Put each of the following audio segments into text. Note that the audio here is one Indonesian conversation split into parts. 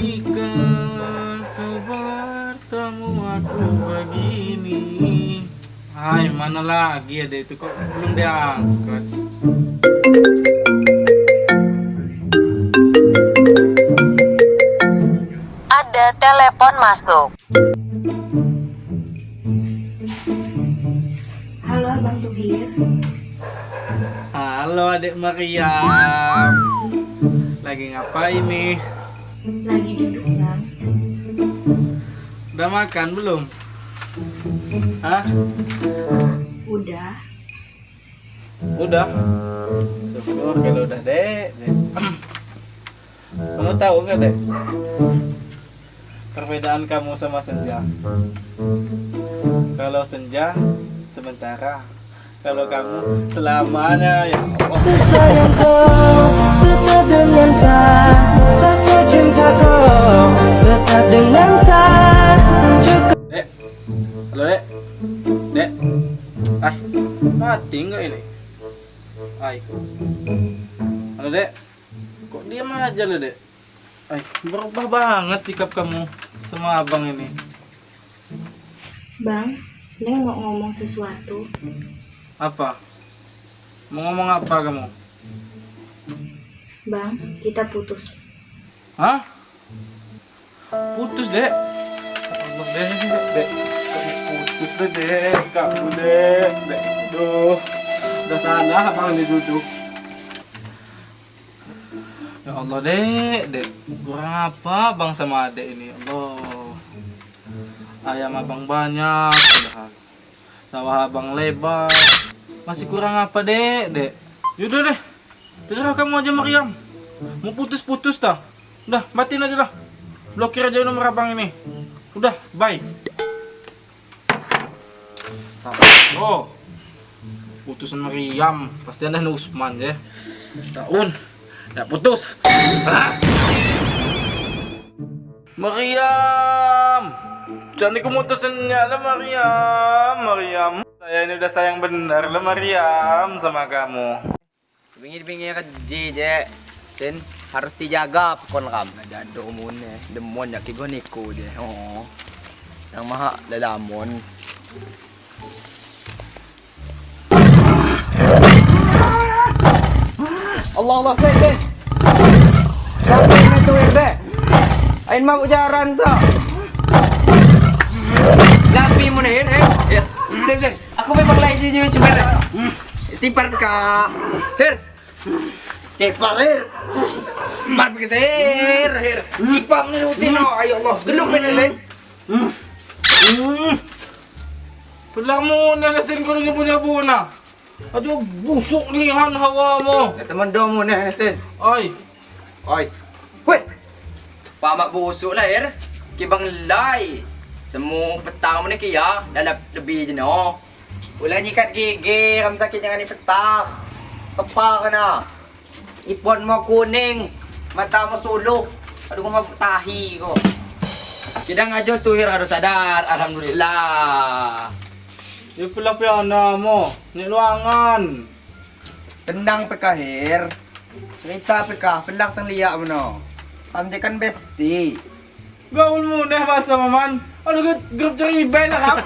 Jika kau bertemu aku begini. Hai, mana lagi ada itu kok belum diangkat. Ada telepon masuk. Halo Abang Tuhir. Halo Adik Mariam. Lagi ngapain nih? Lagi duduk Bang. Udah makan belum? Hah? Udah. Udah. Syukur kalau udah, Dek. Kamu tahu nggak, Dek? Perbedaan kamu sama Senja. Kalau Senja sementara, kalau kamu selamanya, ya Allah. Sesayang kau tetap dengan saya, rasa cinta kau tetap dengan saya. Dek, halo Dek. Dek, mati nggak ini? Halo Dek, kok diam aja lo Dek? Berubah banget sikap kamu sama abang ini. Bang, Neng mau ngomong sesuatu. Apa? Mau ngomong apa kamu? Bang, kita putus. Hah? Putus Dek? Allah Dek. Putus Dek, kamu Dek. Duh, udah salah abang diduduk. Ya Allah Dek. Kurang apa bang sama adek ini? Allah. Ayam abang banyak, padahal sawah abang lebar. Masih kurang apa Dek? Yaudah deh, terserah kamu aja Mariam. Mau putus dah. Udah, batin aja dah. Blokir aja nomor abang ini. Udah, bye. Oh, putusan Mariam. Pasti anda Usman ya. Tahun, udah putus. Mariam, jangan dikemutusannya lah Mariam. Saya ini udah sayang bener lah Mariam sama kamu. Pinggir-pinggir kerja je, sen harus dijaga pokon kam. Jado mune, demon yak kigo niku je. Oh, yang maha dalamon. Allah, sen. Sampai itu ya, ain mau jaran sa. Lapi mo na ya. Sen. Aku memang lagi je cuma. Stipar ka. Stipar. Bar begitu. Ipam ni usino. Ayo Allah, seluk ni sen. Pala mo nalasin ko rin yung punya-puna. Aduh, busuk nih han hawa mo. Teman dong mo na sen. Ay, Oi. Weh. Pamak busuk lah Kibang lay. Semua petang mo ni kaya lalap lebih je no. Ulah nyikat gigi, kamu sakit jangan ni petak. Tepa ka na. Ipon mo kuning, mata mo sulok. Aduh kau tahi ko. Kidang aja tuh harus sadar, alhamdulillah. yung pala piana mo. Niluangan. Tendang pekahir. Cerita pekah, pelak tang liak mo no. Kamu kan bestie. Gaul muna, basta maman. Ano group cheribay na kap?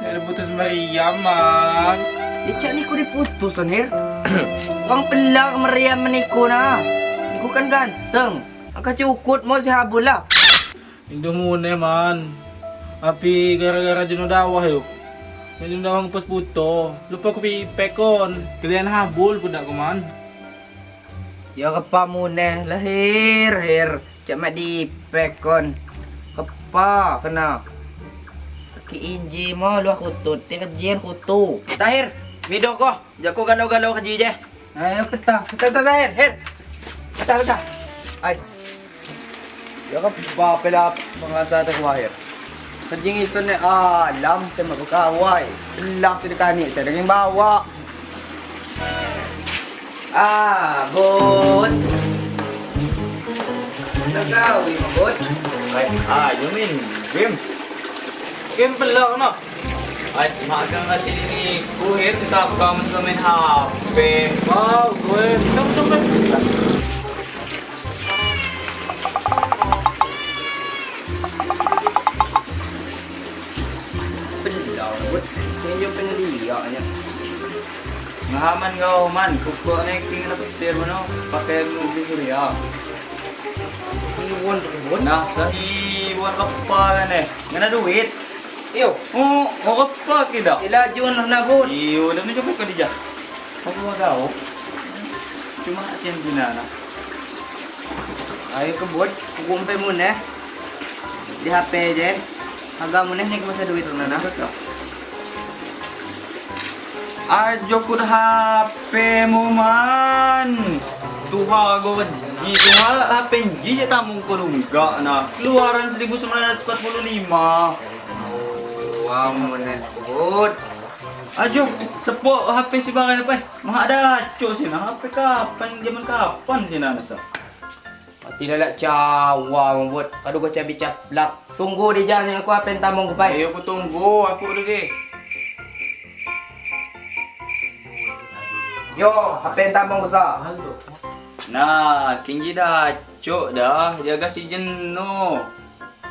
Yan putus Mariam, man. Icak ni ko diputus anir. Wang pelak meriam meniku na. Niku kan ganteng. Ang kacukut mo si Habula. Indo muna, man. Api gara-gara junodawah yuk. Yung junodawah pas puto. Lupa ko pipekon. Kalian habol ko na ko, man. Ya kapa muna lahir. Cak mak di pekon. Kepa kena. Ki inji mo lu kutu, tika jien kutu. Tahir, video ko. Jako galau-galau kaji je. Ayo peta Tahir, her. Peta. Ay. Ya ka pa pela pangasa ta wahir. Kajing ison ni alam te magkaway. Ilang tidakani ta daging bawa. Bot. Nagawi mo, bot. Ay, Yumin, Bim. Game pala ano? Ay, maagang nga ni Kuhir, kasama kami HP. Wow, gue. Tunggu. Pelaw, bot. Kaya peneliya niya. Ngahaman nga man, kuko na yung tingin na petir mo no, pakai mo di surya. Iwan ko, bot. Nah, sa iwan ka pala eh. Nga na duit. Iyo. Oo, ka pa kida. Ila jun na, bot. Iyo, dami dyan ka diya. Ako mo daw. Cuma atin sinana. Ayo ke bot. Kukumpay muna. Di HP je. Agak muna nih masa duit na na. Ajo ko HP mo man. Tuha go di tuha HP di ya tamong kulungga na. Keluaran 1945. Wow, muna, bot. Ajo, sepo HP si bakal apa? Mga ada cok sih na HP kapan zaman kapan sih na nasa. Tidak nak cawa mo bot. Kado ko cabi caplak. Tunggu di jalan yang aku apen tamong ko pai. Ayo ko tunggu, aku udah deh. Yo, apen tamong ko sa. Nah, kinggi dah cok dah jaga si Jeno.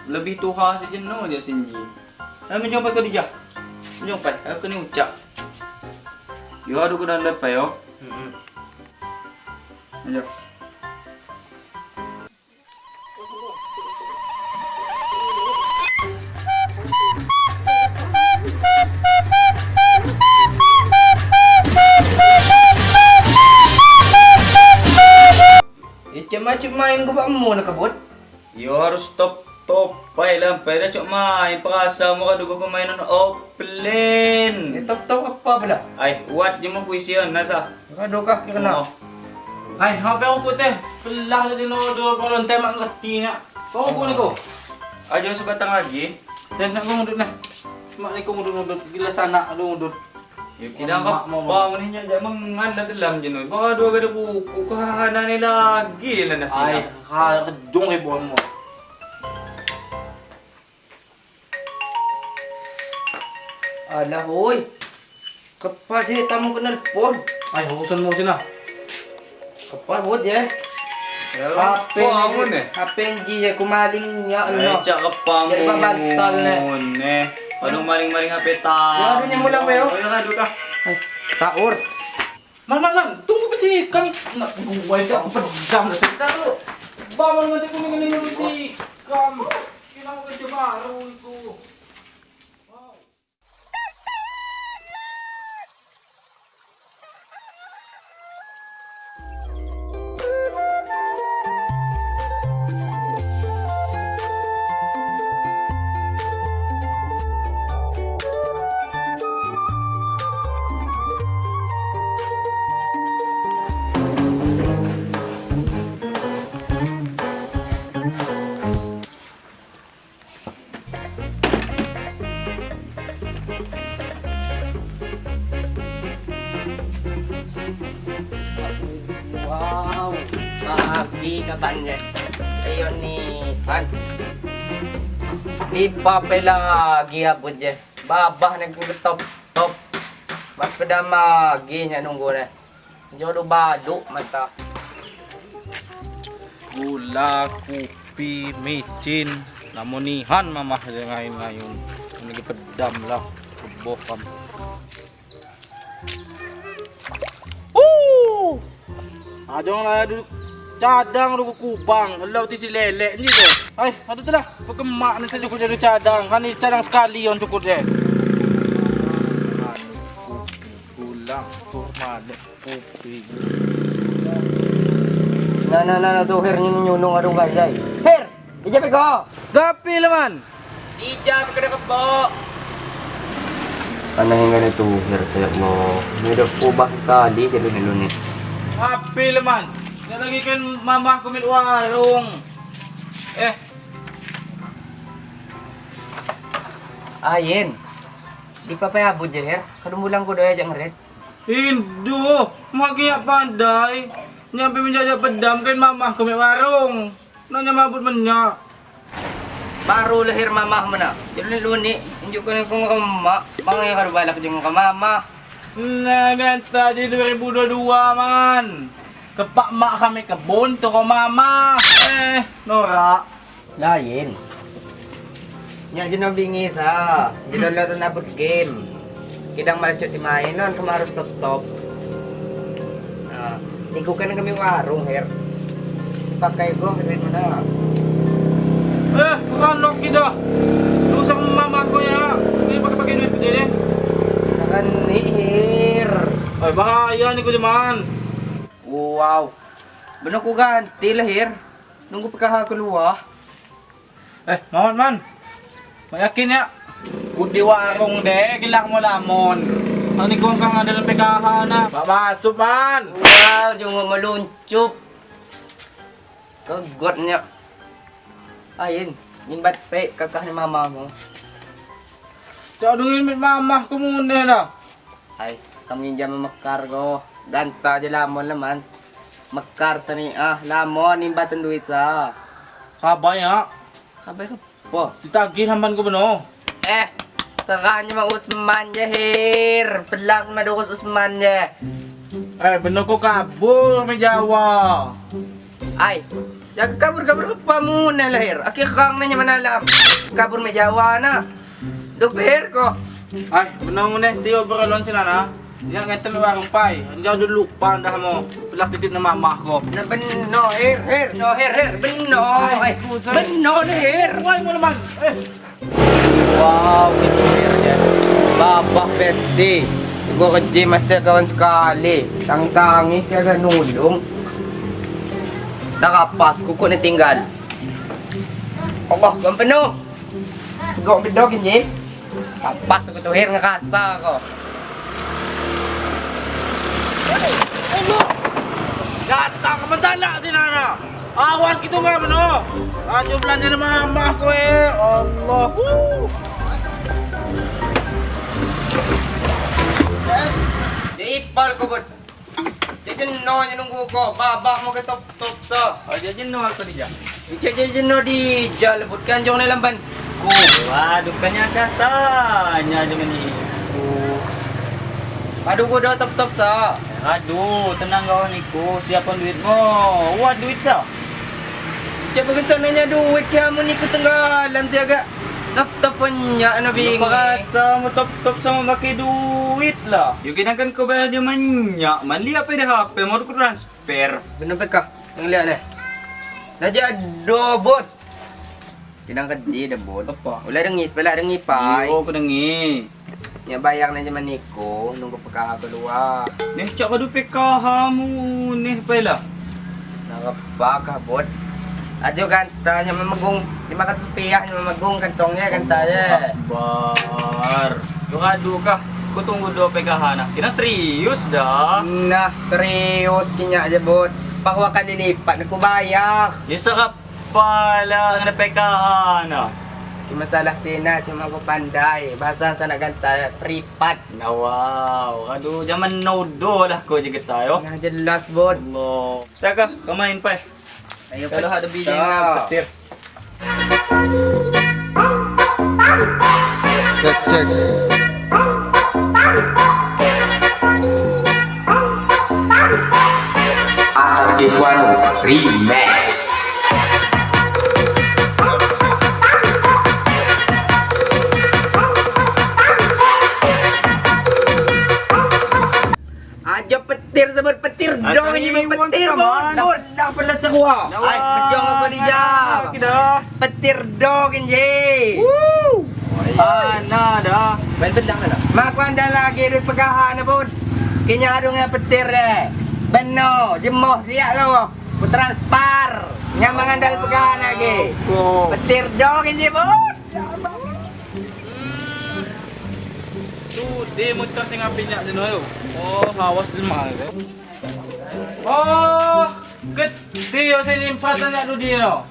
Lebih tuha si Jeno dia sinji. Ayo menjumpai kau dia. Menjumpai, aku ni ucap. Yo aduh ko dan lepas yo. Ayo. Macam main ko ba mo nakabot? Yo harus top pai lang pwede cok main pakasa mo kadugo pamainan offline. Top apa pala? Ay, what yung mga puisi yun? Nasa? Kado ka kira na. Ay, HP ako putih. Pala sa dinodo pa lang tema ang latina. Kau kunin ko. Ayo sa batang lagi. Dan nak ngudut na. Mak ko ngudut gila sana adu ngudut. Yung kinakap pa mo niya dyan mga dalam dyan. Baka doon ka na kukuhanan nila lagi na nasina. Ay, kadung ibuan mo. Ala hoy. Kapal je tamong kenal pon. Ay, hukusan mo sila. Kapal bot je. Apa mo ne? Apen ji je kumaling nya Ay, ano. tsaka pa mo Jadi babantal na. ne. Anong maling-maling hapeta? Grabe niya mo lang, Mayo. Ay, nado ka. Ay, taor. Man, tunggu pa si Kam. Buhay ka, padam na sa taro. Bawal naman ko may ganun si Kam. Kailangan ko ka baro ito. Wow. Pagi ka banje. Ayon ni Pan. Di pa pala gihapon je. Babah nagtutop top. Mas pada magi nya nunggu na. Jodo balu mata. Gula, kopi, micin. Namunihan mamah ngayon. Lagi pedam lah. Bokam. Adong lah duduk cadang duduk kubang. Halau ti si lele ni tu. Ay, ada tu lah. Pegemak ni saya cukup jadi cadang. Kan ni cadang sekali on cukup je. Gula, kurma, kopi. Na tuh Her nyunung adong kay. Her, ijab ko. Gapi laman. Ijab ka na po. Ano yung ganito, Her, saya mo. Medyo po ba kali jadi nilunit. Gapi laman. Nalagi kan mama ko min warung. Ayen. Di pa payabot dyan, Her. Kadumulang ko doya dyan, Red. Indo, magiya panday. Nyampe menjajah pedam kan mama ko min warung. Nanya mabut man niya. Baru lahir mama mo na. Jadi luni, hindi ko na kung kama. Mga yung karubalak dyan ka mama. Nah, ganta di 2022 man. Kepak mak kami kebun to ko mama. Nora. Lain. Nya dyan ang bingis ha. Dyan lang na nabot game. Kidang malachot imahin nun, kamaros top-top. Nigo ka na kami warong, Her. Pakay ko, Red mo na. Ano kita? Lusak mama ko ya. Hindi pagkapagin duit ko din eh. Saka ni Her. Ay, bahaya ni ko naman. Wow. Bano ko ganti lah, Her. Nunggu pagkakaluwa. Maman man. Mayakin ya. Kudi warung deh, gilak mo lamon. Ani ko kang ada ng pekahan na. Papasok man. Wow, yung malunchup. Kagot niya. Ayun, yung ba't pe, kakah ni mama mo. Cadungin mit mama ko muna na. Ay, kami dyan mamakar ko. Ganta dyan lamon naman. Makar sa ni, lamon, yung batang duit sa. Kabay ha. Sabay ka po. Ditagin hamban ko ba no? Saka niya mga Usman niya, Her. Padlang madukos Usman niya. Bener ko kabur may Jawa. Ay, kabur ka pa muna lah, Her. Aki kang na niya manalam. Kabur may Jawa na. Doper ko. Ay, bener mo na, di overalon sila na. Yang ngeten warung pay. Hindi ako lupa dah mo. Pilak titip na mama ko. Na benno, Her. No, Her. Benno. Ay, benno na, Her. Huwag mo naman. Wow, itu Her ya. Babak besti. Gua ke gym master kawan sekali. Tangi-tangi siya ganulong. Nakapas, kuko na tinggal. Allah, kung penuh. Sigong bedog ini. Kapas ko to, Her, nga kasa ko. Datang ke sana si Nana. Awas gitu nggak bener. Ayo belanja sama mama ko Allah. Ipal ko bud. Diyan no nunggu ko. Babak mo ka top sa. Dia jenuh aku dia. Diyan no di jalbut kan jong na lamban. Waduh, kanya katanya dengan ini. Aduh ko daw top sa. Aduh, tenang kawan Niko. Siapkan duit mo. Wah, duit dah. Siapa kesana nya duit kamu ni ko tenggalan siaga. Nap-tapan niya na bingi. Pakasa mo top sama pakai duit lah. Yung kinakan ko bayar dia manya. Mali apa dia HP mo ko transfer. Benar ka? Ang lihat na. Naja dobot. Kinang kadji dobot. Apa? Wala dengis pala dengipay. Iyo ko nangi. Nya bayar na jaman niko nunggu pagkakaluwa. Nih cak kadu PKH mo nih pala. Nakapakabot. Adyo ganta nya mamagong 500 rupiah nya mamagong kantongnya ganta ya. Bar. Yung adu ka. Ko tunggu do PKH na. Kina serius dah. Nah, serius kinya aja bot. Pakwa ka lilipat na kubayak. Isa ka pala ng PKH na. Masalah sina cuma aku pandai. Bahasa sana ganta pripat. Na wow. Aduh, zaman nodo lah ko juga tayo. Nah jelas bot. Allah. Taka, kamain pa. Ayo Kalau ada biji na petir. Cek. Aldehuano Remix. Aja petir sebut petir Ay, dong ini iwan petir ka bot. man. Bot dah pernah terwa. Ay, pejong apa di jam. Kita. Petir dong ini. Ana dah. Bantu dah kana. Mak anda lagi di pegahan bot. Kinya adung yang petir deh. Beno, jemoh siap lo. Putranspar. Nyambangan dal pegangan lagi. Petir dong ini, Bud. Tuh, di muter sing apinya dino yo. Oh, hawas din mah. Oh, gede yo sinimpat na do dino.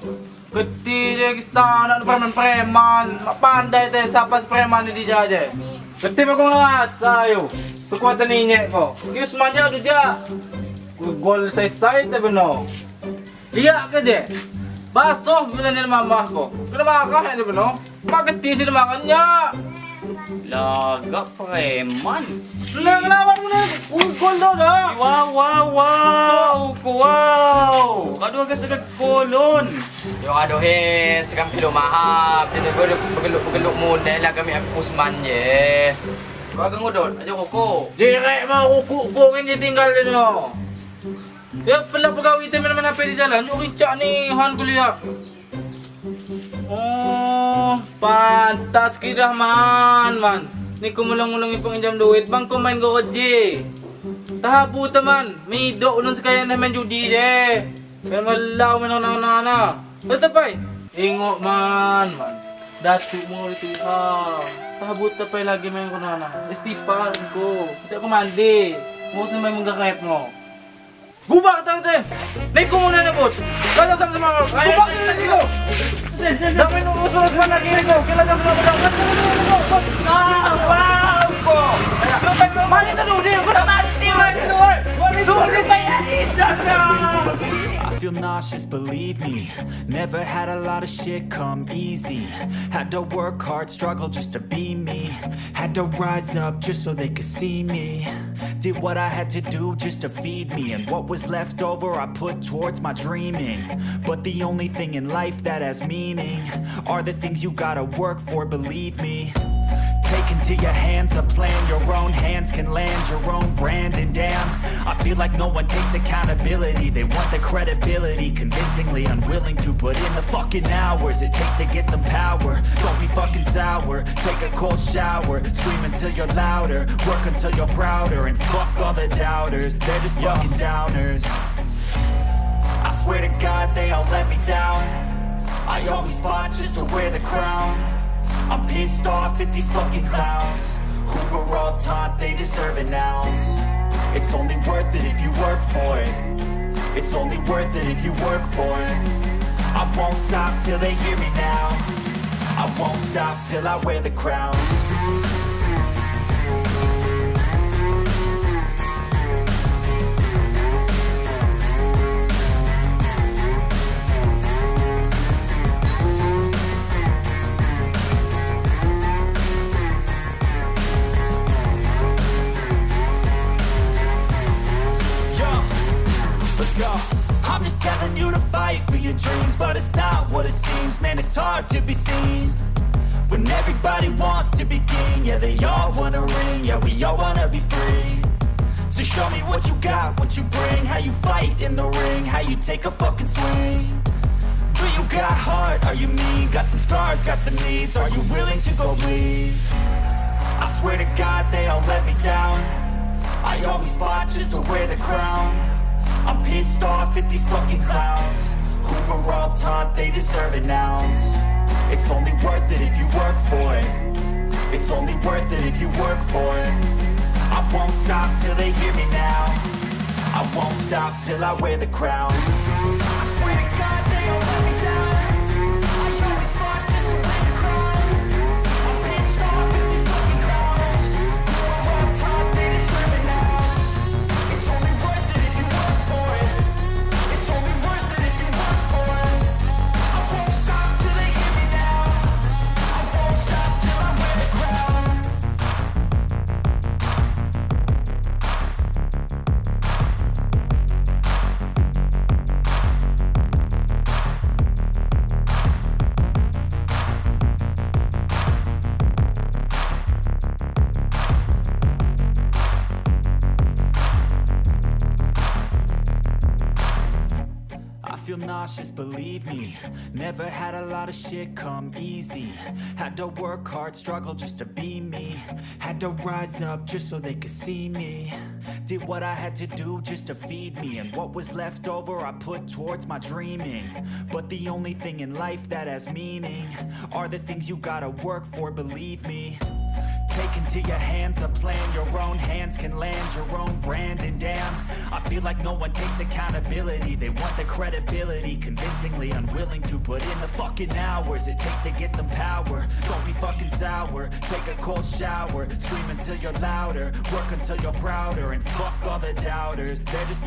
Gede je kisah nak preman-preman. Pandai teh siapa preman di jaje. Gede mah ko ngerasa yo. Kekuatan ninyek ko. Kius manja do ja. Gol say-say teh beno. Iya ke je. Basuh bilangnya mamah ko. Kenapa makan ya beno? Mak gede sih makannya. Laga preman. Lang lawan mo na. Gol daw na. Wow. Kado agak sagad kolon. Yung aduhin, sikam kilo mahap. Dito begeluk muna lah kami ang Usman ye. Kau agak ngudon, aja koko. Jere mau kuku ini tinggal dino. Ya pala pagawitin mo naman na pwede jalan. Yung rincha ni Han kuliah. Oh, pantas kita man. Ni kumulong-mulong ipong injam duit. Bang kumain ko je. Tahabu teman. Mido ulun sekaya naman judi je. Kaya malaw mo na. Ito pa'y. Ingo man. Datu mo ito ha. Tahabu tapay lagi may ko na. Estipan ko. Hindi ako mandi. Musa may mong gakayap mo. Gubak tayo tayo! Nay ko muna na po! Kala sa mga... Gubak tayo na dito! Dami nung usuros pa na kiri ko! Kila sa mga mga... Wow ko! Mali na doon! Hindi ko na mati! Doon pa yan! I feel nauseous, believe me. Never had a lot of shit come easy. Had to work hard, struggle just to be me. Had to rise up just so they could see me. Did what I had to do just to feed me. And what was left over I put towards my dreaming. But the only thing in life that has meaning are the things you gotta work for, believe me. Take into your hands a plan, your own hands can land your own brand. And damn, I feel like no one takes accountability. They want the credibility, convincingly unwilling to put in the fucking hours it takes to get some power. Don't be fucking sour, take a cold shower. Scream until you're louder, work until you're prouder. And fuck all the doubters, they're just fucking downers. I swear to God they all let me down. I always fought just to wear the crown. I'm pissed off at these fucking clowns who were all taught they deserve an ounce. It's only worth it if you work for it. It's only worth it if you work for it. I won't stop till they hear me now. I won't stop till I wear the crown. I'm just telling you to fight for your dreams, but it's not what it seems. Man, it's hard to be seen when everybody wants to be king. Yeah, they all wanna ring, yeah, we all wanna be free. So show me what you got, what you bring, how you fight in the ring, how you take a fucking swing. Do you got heart, are you mean? Got some scars, got some needs, are you willing to go bleed? I swear to God they all let me down. I always fought just to wear the crown. I'm pissed off at these fucking clowns who were all taught they deserve an ounce. It's only worth it if you work for it. It's only worth it if you work for it. I won't stop till they hear me now. I won't stop till I wear the crown. I swear to God they all let me down. I always fought just to wear the crown. I'm pissed off at these fucking clowns who were all taught they deserve an ounce. It's only worth it if you work for it. It's only worth it if you work for it. I won't stop till they hear me now. I won't stop till I wear the crown. nauseous, believe me. Never had a lot of shit come easy. Had to work hard, struggle just to be me. Had to rise up just so they could see me. Did what I had to do just to feed me. And what was left over I put towards my dreaming. But the only thing in life that has meaning are the things you gotta work for, believe me. Take into your hands a plan. Your own hands can land your own brand. And damn, I feel like no one takes accountability. They want the credibility, convincingly unwilling to put in the fucking hours it takes to get some power. Don't be fucking sour, take a cold shower. Scream until you're louder, work until you're prouder. And fuck all the doubters, they're just